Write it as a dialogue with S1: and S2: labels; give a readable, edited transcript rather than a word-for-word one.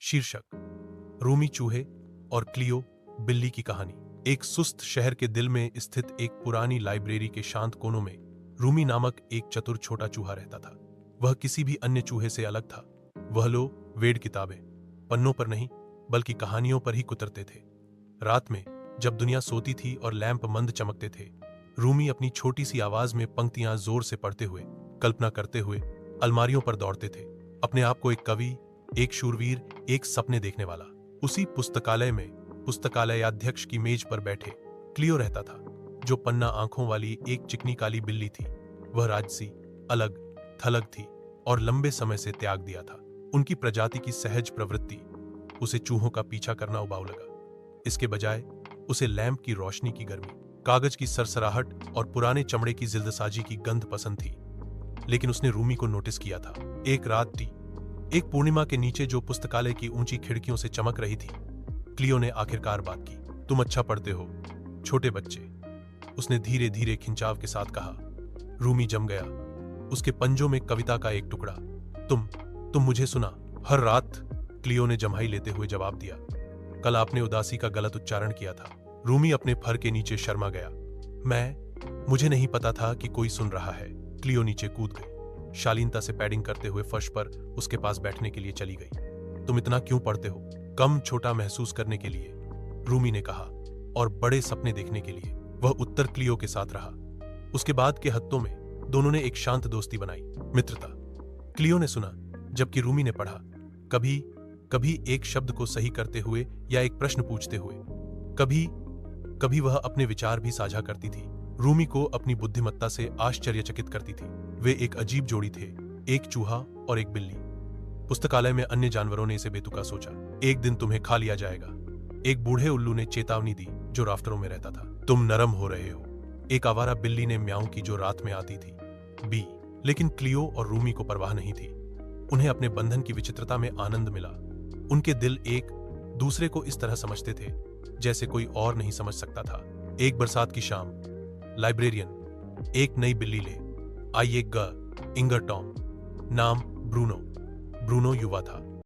S1: शीर्षक रूमी चूहे और क्लियो बिल्ली की कहानी। एक सुस्त शहर के दिल में स्थित एक पुरानी लाइब्रेरी के शांत कोनों में रूमी नामक एक चतुर छोटा चूहा रहता था। वह किसी भी अन्य चूहे से अलग था। वह लोग वेड किताबें पन्नों पर नहीं बल्कि कहानियों पर ही कुतरते थे। रात में जब दुनिया सोती थी और लैंप मंद चमकते थे, रूमी अपनी छोटी सी आवाज में पंक्तियां जोर से पढ़ते हुए, कल्पना करते हुए अलमारियों पर दौड़ते थे। अपने आप को एक कवि, एक शूरवीर, एक सपने देखने वाला। उसी पुस्तकालय में पुस्तकालयाध्यक्ष की मेज पर बैठे क्लियो रहता था, जो पन्ना आंखों वाली एक चिकनी काली बिल्ली थी। वह राजसी, अलग थलग थी और लंबे समय से त्याग दिया था। उनकी प्रजाति की सहज प्रवृत्ति उसे चूहों का पीछा करना उबाऊ लगा। इसके बजाय उसे लैंप की रोशनी की गर्मी, कागज की सरसराहट और पुराने चमड़े की जिल्दसाजी की गंध पसंद थी। लेकिन उसने रूमी को नोटिस किया था। एक रात थी, एक पूर्णिमा के नीचे जो पुस्तकालय की ऊंची खिड़कियों से चमक रही थी। क्लियो ने आखिरकार बात की। तुम अच्छा पढ़ते हो, छोटे बच्चे, उसने धीरे धीरे खिंचाव के साथ कहा। रूमी जम गया, उसके पंजों में कविता का एक टुकड़ा। तुम मुझे सुना हर रात, क्लियो ने जम्हाई लेते हुए जवाब दिया। कल आपने उदासी का गलत उच्चारण किया था। रूमी अपने फर के नीचे शर्मा गया। मुझे नहीं पता था कि कोई सुन रहा है। क्लियो नीचे कूद गई, शालीनता से पैडिंग करते हुए फर्श पर उसके पास बैठने के लिए चली गई। तुम इतना क्यों पढ़ते हो? कम छोटा महसूस करने के लिए, रूमी ने कहा, और बड़े सपने देखने के लिए। वह उत्तर क्लियो के साथ रहा। उसके बाद के हफ्तों में दोनों ने एक शांत दोस्ती बनाई, मित्रता। क्लियो ने सुना जबकि रूमी ने पढ़ा, कभी कभी एक शब्द को सही करते हुए या एक प्रश्न पूछते हुए। कभी वह अपने विचार भी साझा करती थी। रूमी को अपनी बुद्धिमत्ता से आश्चर्यचकित करती थी। वे एक अजीब जोड़ी थे, एक चूहा और एक बिल्ली। पुस्तकालय में अन्य जानवरों ने इसे बेतुका सोचा। एक दिन तुम्हें खा लिया जाएगा, एक बूढ़े उल्लू ने चेतावनी दी जो राफ्टरों में रहता था। तुम नरम हो रहे हो, एक आवारा बिल्ली ने म्याऊं की जो रात में आती थी। बी लेकिन क्लियो और रूमी को परवाह नहीं थी। उन्हें अपने बंधन की विचित्रता में आनंद मिला। उनके दिल एक दूसरे को इस तरह समझते थे जैसे कोई और नहीं समझ सकता था। एक बरसात की शाम, लाइब्रेरियन एक नई बिल्ली ले आई, एक इंगर टॉम, नाम ब्रूनो युवा था।